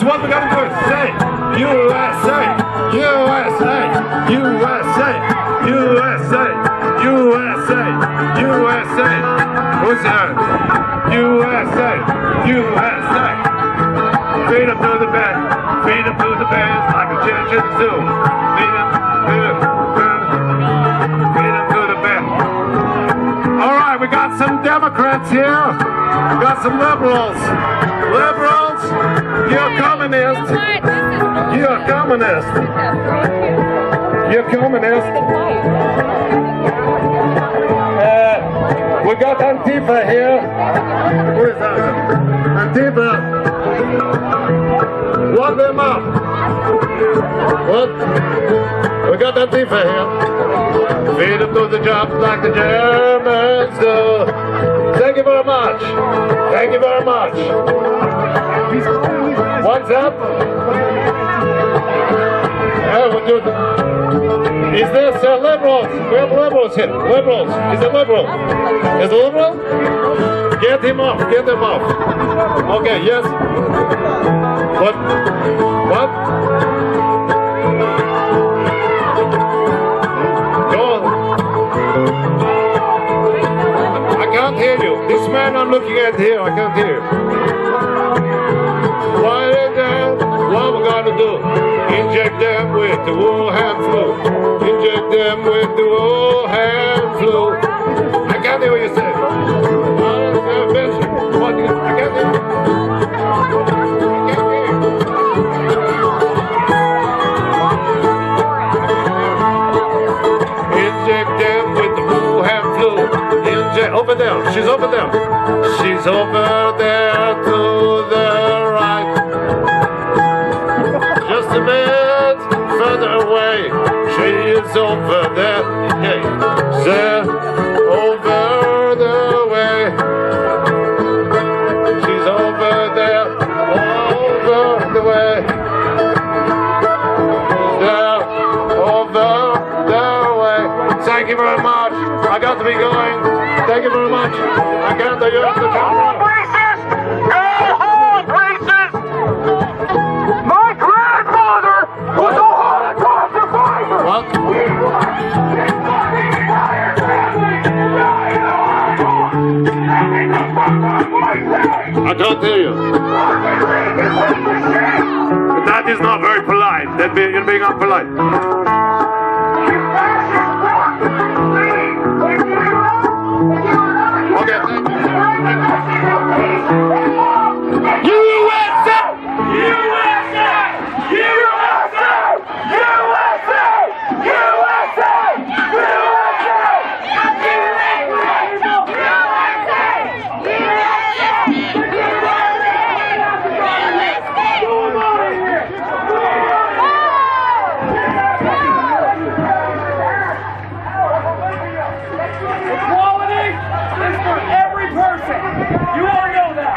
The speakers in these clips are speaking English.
what we're gonna do. Say USA, USA, USA, USA, USA, USA. Who's that? USA, USA. Feed up to the band, feed up to the band like a church zoo. Feed up to the band. All right, we got some Democrats here. We got some liberals. Liberals, you're communist. You're communist. You're communist. We got Antifa here. Who is that? Antifa. Lock them up. What? We got Antifa here. Feed them to the jobs like the Germans do. Thank you very much. Thank you very much. What's up? Is this liberals? We have liberals here. Liberals. Is it liberal? Is it liberal? Get him off. Get him off. Okay, yes. What? What? Go on. I can't hear you. This man I'm looking at here, I can't hear. Why is that? What we're gonna do? Inject them with the Wuhan flu. Inject them with the Wuhan flu. I can't hear what you say. What? I can't hear. Inject them with the Wuhan flu. Inject over there. She's over there. She's over there to the right. Just a bit further away. She is over there. Hey, there, over the way. She's over there, over the way. There, over the way. Thank you very much. I got to be going. Thank you very much. I can't use the camera. What? I can't hear you. That is not very polite. You're being unpolite. Okay, thank you. USA! USA! USA! USA! Equality is for every person. You already know that.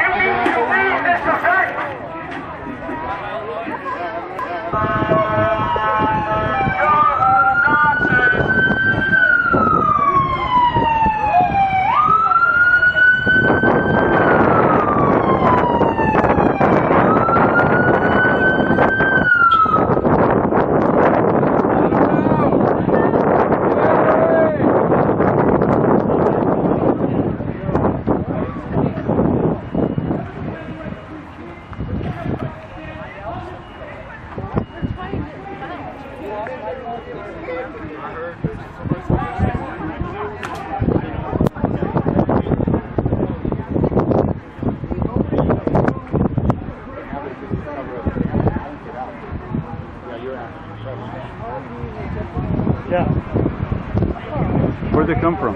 Yeah. Where'd they come from?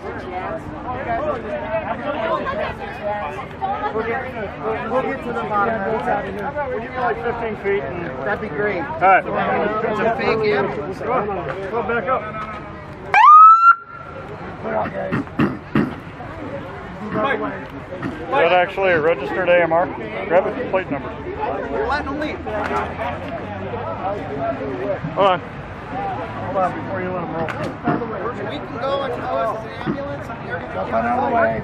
We'll get to the bottom. We'll give you like 15 feet. And... That'd be great. All right. It's a fake ambulance. Go back up. Is that actually a registered AMR? Grab the plate number. We're letting them leave. Hold on before you let them roll. We can go and tell us it's an ambulance. Jump on out of the way.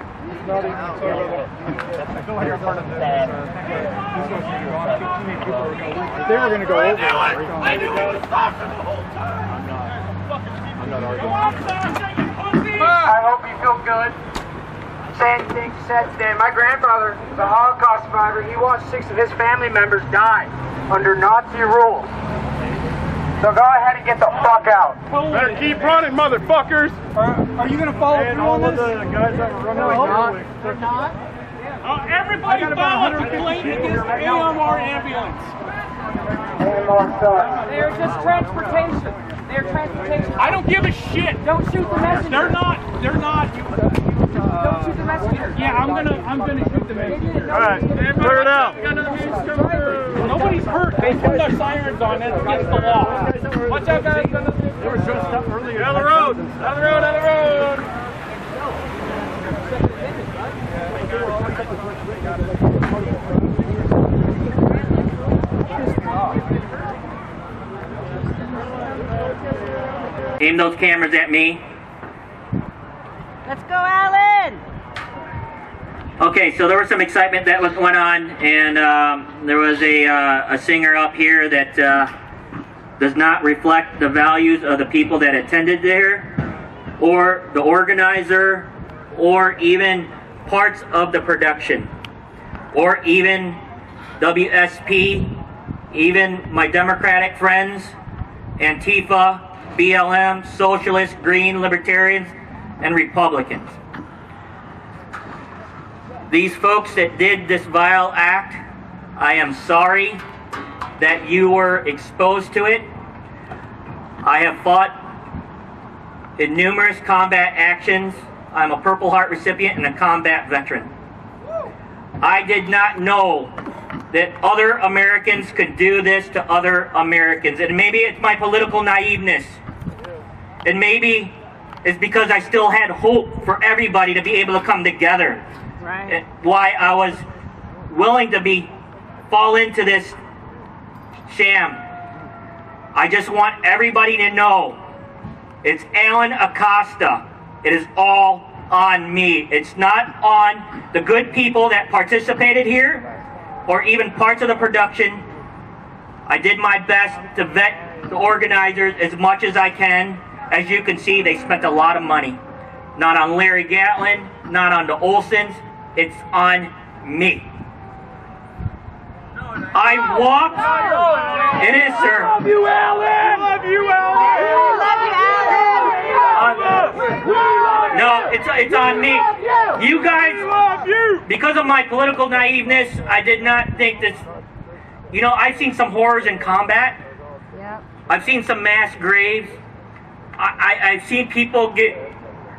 They were going to go over. I knew it was talking the whole time. I'm not arguing. I hope you feel good. Same thing said today. My grandfather was a Holocaust survivor. He watched 6 of his family members die under Nazi rules. So go ahead and get the fuck out. Better keep running, motherfuckers. Are you going to follow through on All of this? the guys that were running They're not. Everybody follow the complaint against AMR ambulance. They're just transportation. They're transportation. I don't give a shit. Don't shoot the messenger. They're not. Don't shoot the messenger. Yeah, I'm gonna shoot the messenger. All right, clear it out. Nobody's hurt. They put their sirens on. That's against the law. Watch out, guys. They were dressed up earlier. Down the road. Down the road. Down the road. Aim those cameras at me. Let's go, Alan! Okay, so there was some excitement that went on, and there was a singer up here that does not reflect the values of the people that attended there, or the organizer, or even parts of the production, or even WSP, even my Democratic friends, Antifa, BLM, Socialists, Green, Libertarians, and Republicans. These folks that did this vile act, I am sorry that you were exposed to it. I have fought in numerous combat actions. I'm a Purple Heart recipient and a combat veteran. I did not know that other Americans could do this to other Americans. And maybe it's my political naiveness. And maybe it's because I still had hope for everybody to be able to come together. Right. Why I was willing to fall into this sham. I just want everybody to know it's Alan Acosta. It is all on me. It's not on the good people that participated here or even parts of the production. I did my best to vet the organizers as much as I can. As you can see, they spent a lot of money. Not on Larry Gatlin, not on the Olsons. It's on me. I walked. It is, sir. Love you, Alan. Love you, Alan. No, it's on me. You guys, because of my political naiveness, I did not think this. You know, I've seen some horrors in combat. Yep. I've seen some mass graves. I've seen people get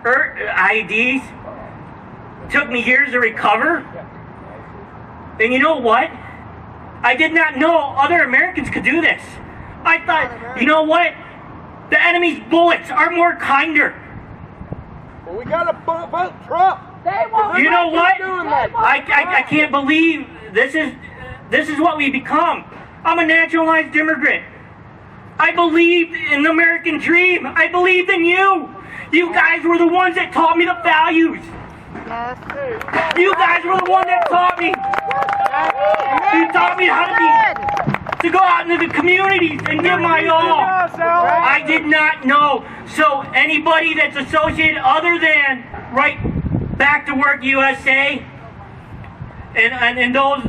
hurt, IEDs. Took me years to recover. And you know what? I did not know other Americans could do this. I thought, you know what? The enemy's bullets are more kinder. Well, we got to vote Trump. You know what? I can't believe this is what we become. I'm a naturalized immigrant. I believed in the American dream. I believed in you. You guys were the ones that taught me the values. Yes. You guys were the ones that taught me. You taught me how to go out into the communities and give my all. I did not know. So anybody that's associated other than right Back to Work USA and those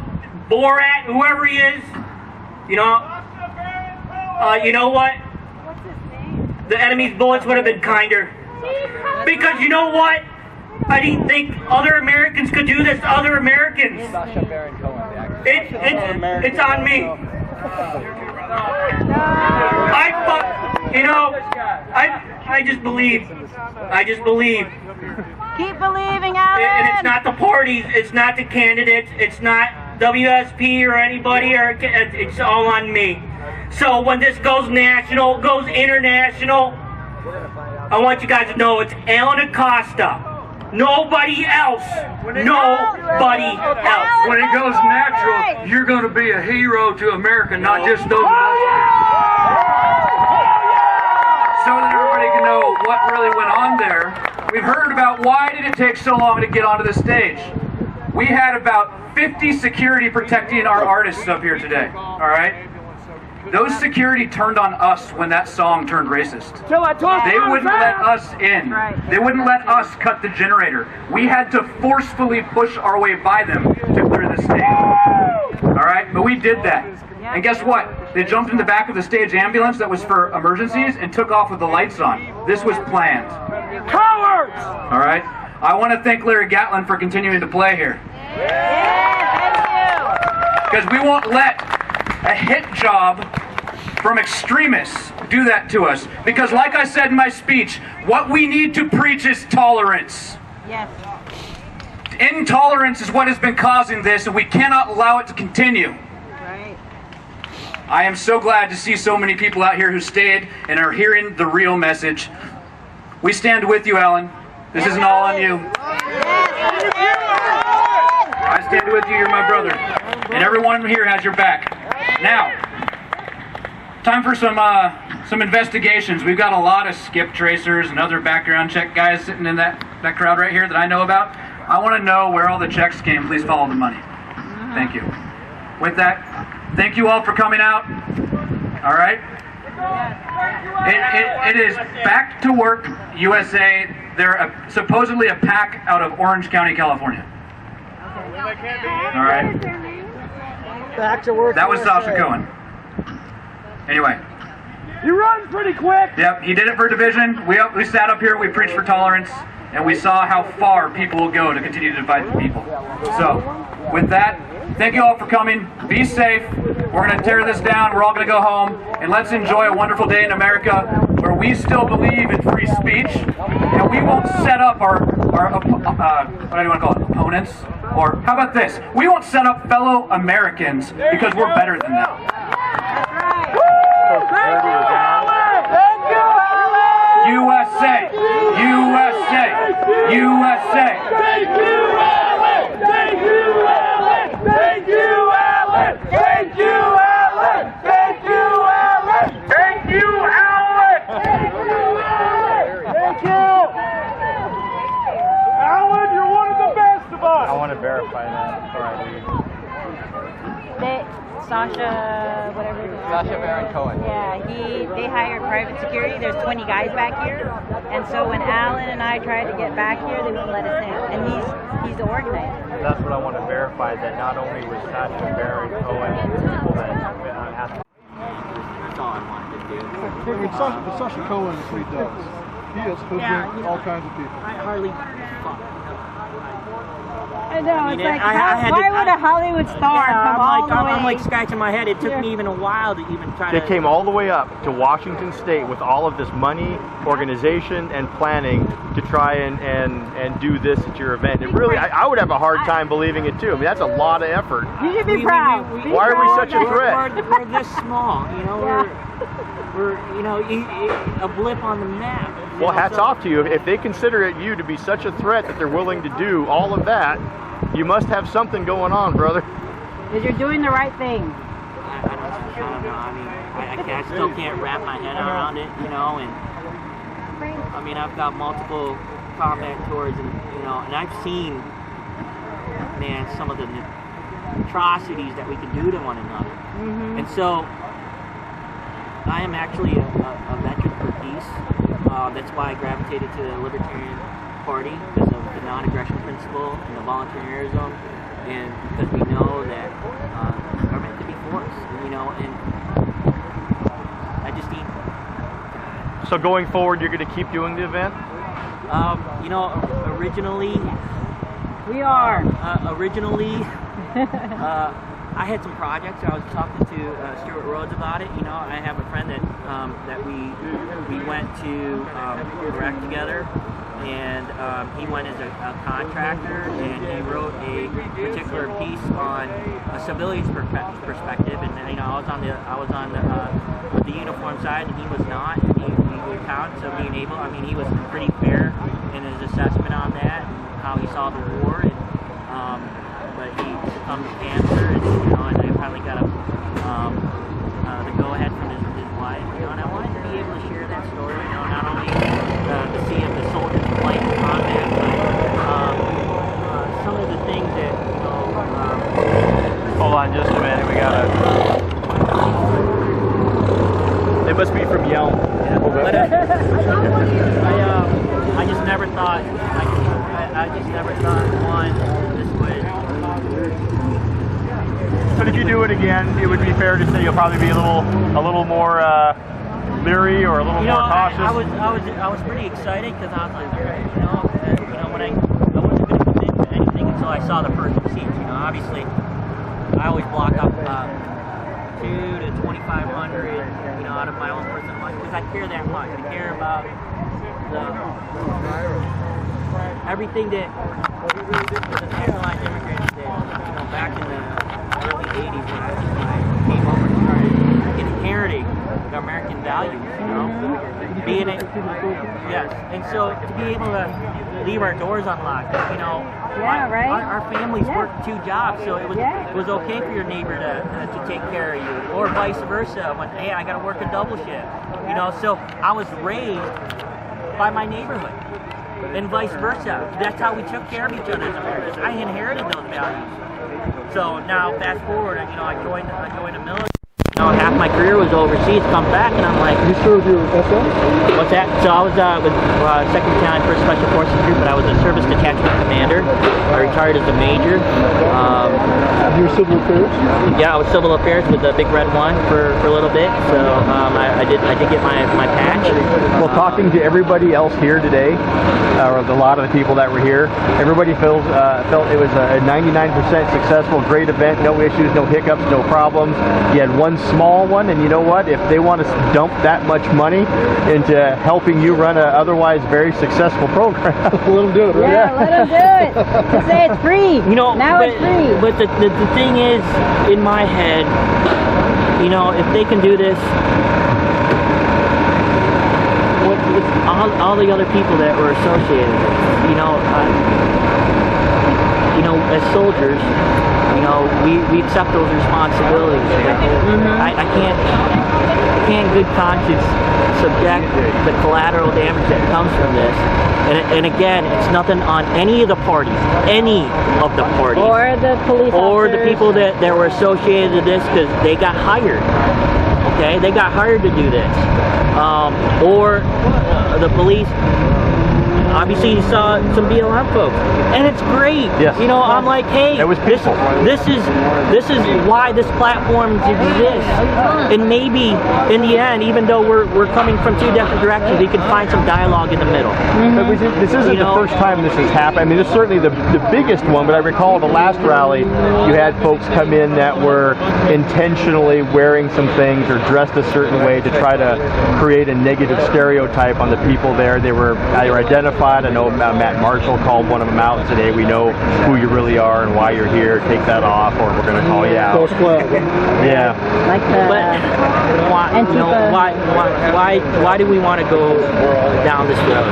Borat, whoever he is, you know what? The enemy's bullets would have been kinder. Because you know what? I didn't think other Americans could do this to other Americans. It's on me. I just believe. I just believe. Keep believing, Alan. And it's not the parties, it's not the candidates, it's not WSP or anybody, or it's all on me. So when this goes national, goes international, I want you guys to know it's Alan Acosta. Nobody else. Nobody else. When it goes natural, you're going to be a hero to America, not just those of us. So that everybody can know what really went on there. We've heard about why did it take so long to get onto the stage. We had about 50 security protecting our artists up here today, all right? Those security turned on us when that song turned racist. They wouldn't let us in. They wouldn't let us cut the generator. We had to forcefully push our way by them to clear the stage. All right? But we did that. And guess what? They jumped in the back of the stage ambulance that was for emergencies and took off with the lights on. This was planned. Cowards! All right? I want to thank Larry Gatlin for continuing to play here. Because we won't let a hit job from extremists do that to us. Because like I said in my speech, what we need to preach is tolerance. Yes. Intolerance is what has been causing this, and we cannot allow it to continue. Right. I am so glad to see so many people out here who stayed and are hearing the real message. We stand with you, Alan. This isn't all on you. I stand with you, you're my brother. And everyone here has your back. Now, time for some investigations. We've got a lot of skip tracers and other background check guys sitting in that crowd right here that I know about. I want to know where all the checks came. Please follow the money. Thank you. With that, thank you all for coming out. All right? It is Back to Work USA. They're supposedly a PAC out of Orange County, California. All right? Back to work. That was Sasha Cohen. Anyway. You run pretty quick! Yep, he did it for division. We sat up here, we preached for tolerance, and we saw how far people will go to continue to divide the people. So, with that, thank you all for coming. Be safe. We're going to tear this down. We're all going to go home. And let's enjoy a wonderful day in America where we still believe in free speech. And we won't set up our what do you want to call it, opponents? Or how about this? We won't set up fellow Americans because we're better than them. USA! USA! USA! Thank you, Alan! Thank you, Alan! Thank you, Alan! Thank you, Alan! Thank you, Alan! Thank you, Alan! Thank you! Alan, you're one of the best of us! I want to verify that before I leave. Sasha, whatever. Sasha Baron Cohen. Yeah, they hired private security. There's 20 guys back here, and so when Alan and I tried to get back here, they wouldn't let us in. And he's the organizer. That's what I want to verify, that not only was Sasha Baron Cohen and people that asked. That's all I wanted to do. Sasha Cohen is what he does. He is hoodwink all kinds of people. I hardly fuck. I know, it's like, why would a Hollywood star come all the way? I'm like scratching my head. It took me even a while to even try to... They came all the way up to Washington State with all of this money, organization, and planning to try and do this at your event. It really, I would have a hard time believing it too. I mean, that's a lot of effort. You should be proud. Why are we such a threat? We're this small, you know. We're you know, a blip on the map. Well, hats off to you. If they consider it you to be such a threat that they're willing to do all of that, you must have something going on, brother. Because you're doing the right thing. I don't know. I mean, I still can't wrap my head around it, you know. And I mean, I've got multiple combat tours, and you know, and I've seen, man, some of the atrocities that we can do to one another. And so, I am actually a veteran for peace. That's why I gravitated to the Libertarian Party, because of the non-aggression principle and the voluntarism, and because we know that we're meant to be forced, you know, and I just need... So going forward, you're going to keep doing the event? You know, originally... We are. Originally, I had some projects. I was talking to Stuart Rhodes about it. You know, I have a friend that we went to Iraq together, and he went as a contractor, and he wrote a particular piece on a civilian's perspective. And you know, I was on the uniform side, and he was not. And he counted, so being able. I mean, he was pretty fair in his assessment on that and how he saw the war. And, but he succumbed to cancer, and you know, and I finally got the go-ahead from his wife, you know, and I wanted to be able to share that story, you know, not only to see if the soldiers fight in combat, but some of the things that, you know. Hold on just a minute, we gotta. It must be from Yelm. Yeah. But I just never thought. I just never thought this would. But if you do it again, it would be fair to say you'll probably be a little more leery or a little more cautious. I was pretty excited because I was like, when I wasn't going to commit to anything until I saw the first receipts. You know, obviously, I always block up 2 to 2,500, you know, out of my own personal life because I care that much. I care about everything that the nationalized immigrants did, you know, back in the early 80s when I came over and started inheriting the American values, you know, being it, yes, and so to be able to leave our doors unlocked, you know, our families worked 2 jobs, so it was okay for your neighbor to take care of you, or vice versa, when, hey, I got to work a double shift, you know, so I was raised by my neighborhood. And vice versa. That's how we took care of each other as Americans. I inherited those values. So now, fast forward, you know, I joined the military. You know, half my career was overseas. Come back, and I'm like, You served your SF? what's that? So I was with 2nd Battalion, 1st Special Forces Group, but I was a service detachment commander. I retired as a major. You were civil affairs? Yeah, I was civil affairs with the Big Red One for a little bit. So I did get my patch. Well, talking to everybody else here today, or a lot of the people that were here, everybody felt it was a 99% successful, great event, no issues, no hiccups, no problems. You had one small one, and you know what? If they want to dump that much money into helping you run a otherwise very successful program, let them do it, right? Yeah, let them do it. Just say it's free. You know, now it's free. But the thing is, in my head, you know, if they can do this, what with all the other people that were associated with it, you know, as soldiers, you know, we accept those responsibilities. I can't in good conscience subject the collateral damage that comes from this. And again, it's nothing on any of the parties, or the police or officers. the people that were associated with this because they got hired. Okay, they got hired to do this, or the police. Obviously, you saw some BLM folks, and it's great. Yes. You know, I'm like, hey, this is why this platform exists. And maybe in the end, even though we're coming from 2 different directions, we can find some dialogue in the middle. But this isn't the first time this has happened. I mean, this is certainly the biggest one, but I recall the last rally, you had folks come in that were intentionally wearing some things or dressed a certain way to try to create a negative stereotype on the people there. They were either identified. I know Matt Marshall called one of them out and said, hey, we know who you really are and why you're here. Take that off or we're going to call you out. Yeah. Like why do we want to go down this road?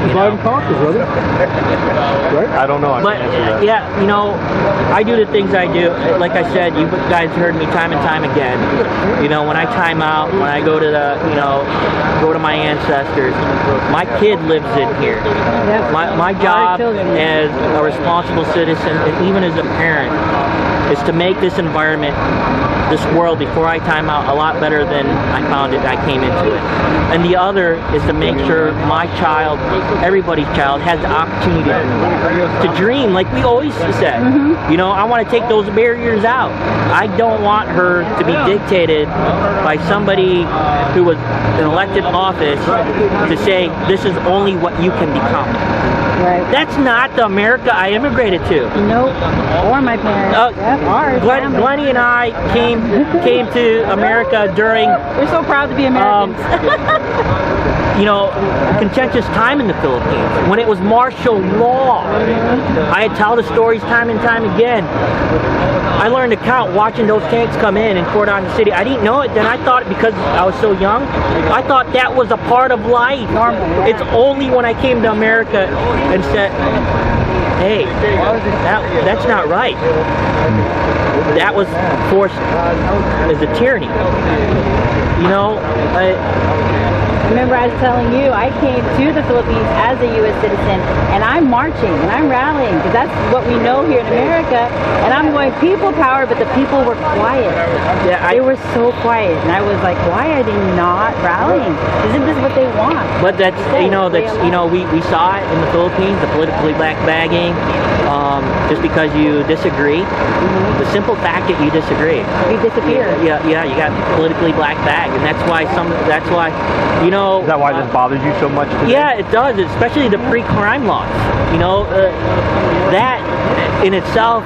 Divide and conquer, brother. Right? I don't know. I can't answer that. Yeah, you know, I do the things I do. Like I said, you guys heard me time and time again. You know, when I time out, when I go to go to my ancestors, my kid lives in here. My job as a responsible citizen and even as a parent is to make this environment, this world, before I time out, a lot better than I found it. I came into it. And the other is to make sure my child, everybody's child, has the opportunity to dream, like we always said. You know, I want to take those barriers out. I don't want her to be dictated by somebody who was in elected office to say this is only what you can become. Right. That's not the America I immigrated to. Nope. Or my parents. Ours. Glennie and I came to America during. We're so proud to be Americans. Contentious time in the Philippines when it was martial law. I tell the stories time and time again. I learned to count watching those tanks come in Coronado City. I didn't know it then. I thought because I was so young, I thought that was a part of life. Normal. Yeah. It's only when I came to America and said, hey, that's not right. That was forced as a tyranny. Remember I was telling you, I came to the Philippines as a U.S. citizen, and I'm marching, and I'm rallying, because that's what we know here in America, and I'm going people power, but the people were quiet. Yeah, they were so quiet, and I was like, why are they not rallying? Isn't this what they want? But we saw it in the Philippines, the politically black bagging, just because you disagree, the simple fact that you disagree. You disappear. Yeah, you got politically black bag, and that's why Is that why this bothers you so much today? Yeah, it does, especially the pre-crime laws. That in itself,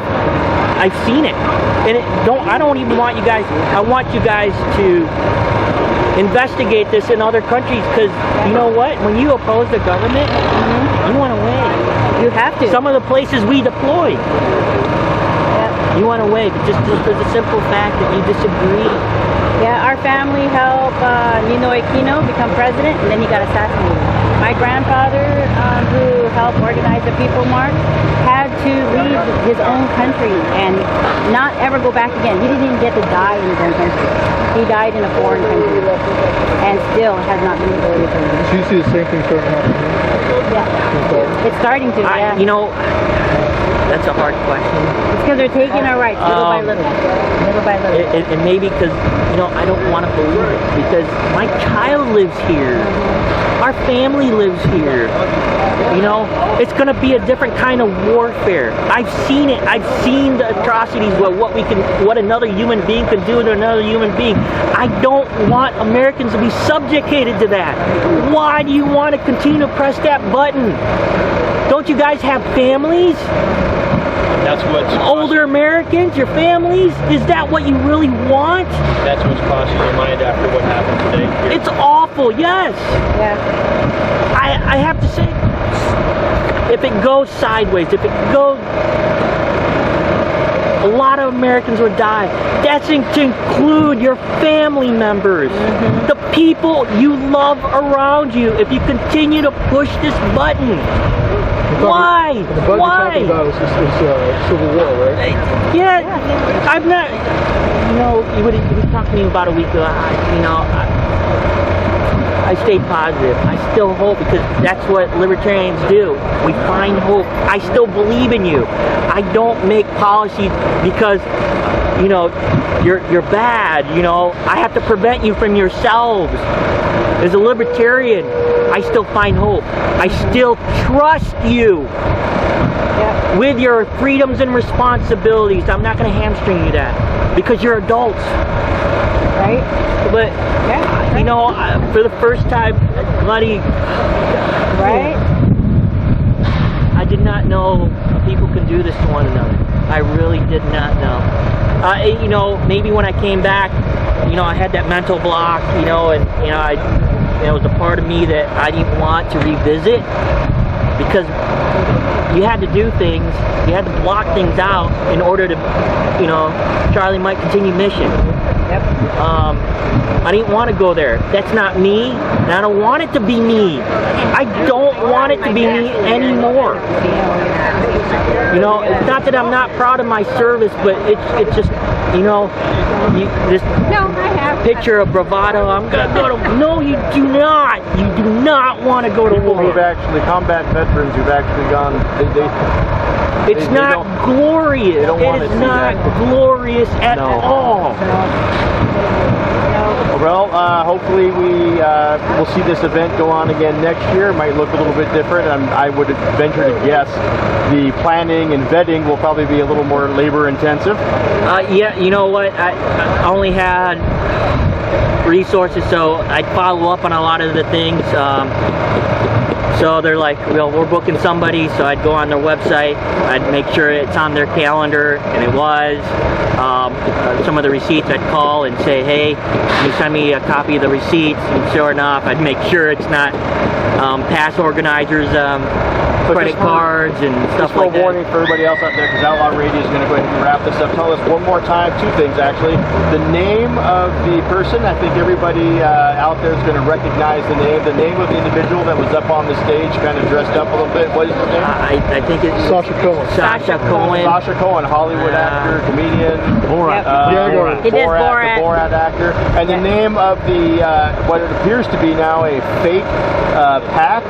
I've seen it, and I don't even want you guys. I want you guys to investigate this in other countries, because you know what? When you oppose the government, you want to win. You have to. Some of the places we deployed, you want to win, just for the simple fact that you disagree. Yeah, our family helped Ninoy Aquino become president, and then he got assassinated. My grandfather, who helped organize the People March, had to leave his own country and not ever go back again. He didn't even get to die in his own country. He died in a foreign country, and still has not been able to return. So you see the same thing starting to happen? Yeah, it's starting to. That's a hard question. It's because they're taking our rights little by little. Little by little. And maybe because, I don't want to believe it. Because my child lives here. Our family lives here. It's going to be a different kind of warfare. I've seen it. I've seen the atrocities, what another human being can do to another human being. I don't want Americans to be subjugated to that. Why do you want to continue to press that button? Don't you guys have families? That's what's older Americans, your families? Is that what you really want? That's what's crossing your mind after what happened today. It's awful, yes. Yeah. I have to say, if it goes sideways, if it goes, a lot of Americans would die. That's to include your family members, the people you love around you. If you continue to push this button, why? The budget talking about is Civil War, right? Yeah, I'm not. You would talk to me about a week ago. I stayed positive. I still hope, because that's what libertarians do. We find hope. I still believe in you. I don't make policies because you're bad. I have to prevent you from yourselves. As a libertarian, I still find hope. I still trust you with your freedoms and responsibilities. I'm not going to hamstring you that, because you're adults. Right? But, for the first time, bloody... Right? I did not know people can do this to one another. I really did not know. Maybe when I came back, I had that mental block, and it was a part of me that I didn't want to revisit, because you had to do things, you had to block things out in order to, Charlie might continue mission. Yep. I didn't want to go there. That's not me, and I don't want it to be me. I don't want it to be me anymore. It's not that I'm not proud of my service, but it's just, this picture of bravado. I'm gonna go to. No, you do not. You do not want to go to war. The combat veterans who've actually gone. It's not glorious. It is not glorious at all. Well, hopefully we'll see this event go on again next year. It might look a little bit different. I would venture to guess the planning and vetting will probably be a little more labor intensive. Yeah, you know what? I only had resources, so I'd follow up on a lot of the things. So they're like, well, we're booking somebody. So I'd go on their website, I'd make sure it's on their calendar, and it was. Some of the receipts, I'd call and say, hey, can you send me a copy of the receipts? And sure enough, I'd make sure it's not past organizers' credit cards and stuff like that. Warning for everybody else out there, because Outlaw Radio is going to go ahead and wrap this up. Tell us one more time, two things actually. The name of the person, I think everybody out there is going to recognize the name of the individual that was up on the stage, kind of dressed up a little bit. What is his name? I think it's Sasha Cohen. Sasha Cohen. Sasha Cohen, Hollywood actor, comedian. Borat. Borat. He did Borat. The Borat actor. And the name of the, what it appears to be now a fake PAC.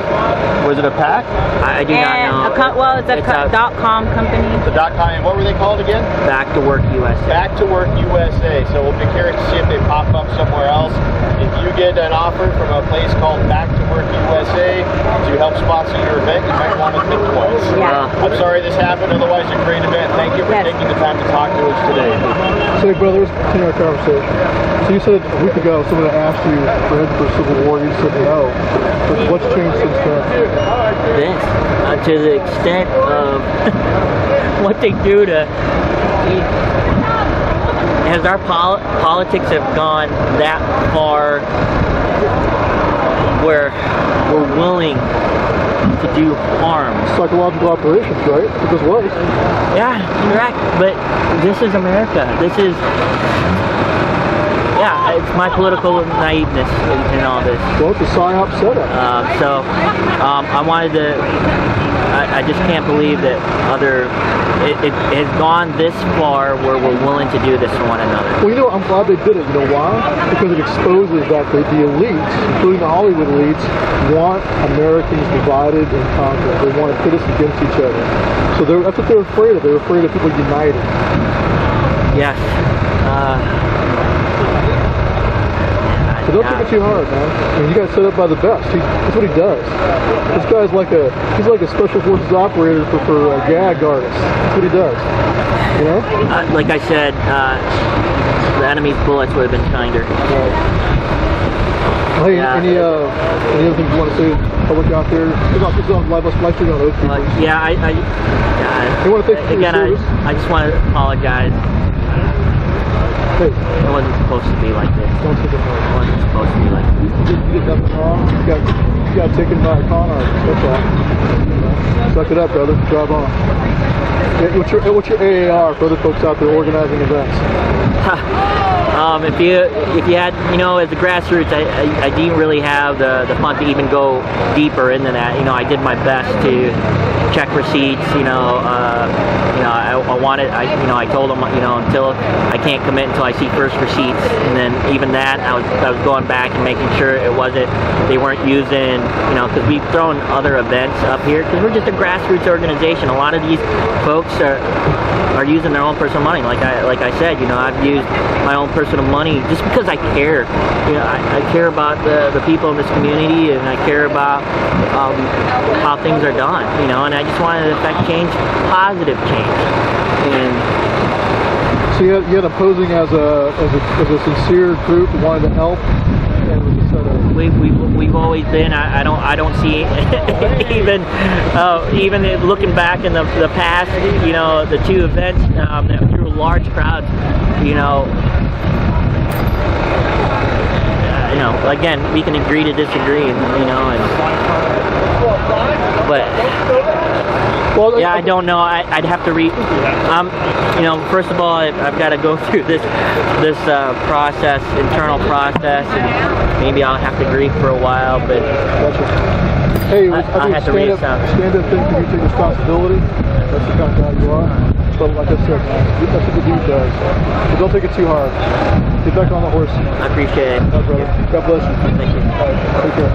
Was it a PAC? I do not know. Well, it's a .com company. The .com. And what were they called again? Back to Work USA. Back to Work USA. So we'll be curious to see if they pop up somewhere else. If you get an offer from a place called Back to Work USA to help sponsor your event, you might want to think twice. Yeah. I'm sorry this happened. Otherwise, a great event. Thank you for taking the time to talk to us today. So, brother, let's continue our conversation. So you said a week ago somebody asked you for for Civil War. You said no. But what's changed since then? This, to the extent of what they do to, as our politics have gone that far where we're willing to do harm. Psychological operations, right? Because what? Yeah, correct. But this is America. This is, yeah, it's my political naiveness in all this. Well, it's a PSYOP setup. I wanted to, I just can't believe that it has gone this far where we're willing to do this to one another. Well, you know, I'm glad they did it. You know why? Because it exposes that the elites, including the Hollywood elites, want Americans divided and conquered. They want to pit us against each other. So that's what they're afraid of. They're afraid of people united. Yes. So don't take it too hard, man. I mean, you got set up by the best. That's what he does. This guy's he's like a special forces operator for gag artists. That's what he does. You know? Like I said, the enemy's bullets would have been kinder. Hey, any other things you want to say? Public out there? This is on live stream on those people. I want to thank you again, I just want to apologize. Hey. It wasn't supposed to be like this. Don't take it hard. It wasn't supposed to be like this. You did nothing wrong. You got taken by a con artist. That's all. Suck it up, brother. Drive on. Yeah, what's your AAR for other folks out there organizing events? If you had, as a grassroots, I didn't really have the fun to even go deeper into that. I did my best to check receipts. I told them, until I can't commit until I see first receipts, and then even that, I was going back and making sure they weren't using, because we've thrown other events up here, because we're just a grassroots organization. A lot of these folks are using their own personal money. Like I said, I've used my own personal money just because I care. I care about the people in this community, and I care about how things are done. And I just wanted to affect change, positive change. And so you had opposing as a sincere group who wanted to help. We've always been. I don't see even looking back in the past. The two events that drew large crowds. Again, we can agree to disagree. I don't know. I'd have to read. First of all, I've got to go through this process, internal process, and maybe I'll have to grieve for a while. But hey, I have to read some. Stand up thing for you to take responsibility. That's the kind of guy you are. But like I said, man, that's what the dude does. But don't take it too hard. Get back on the horse. I appreciate it. No, brother. God bless you. Thank you. Take care.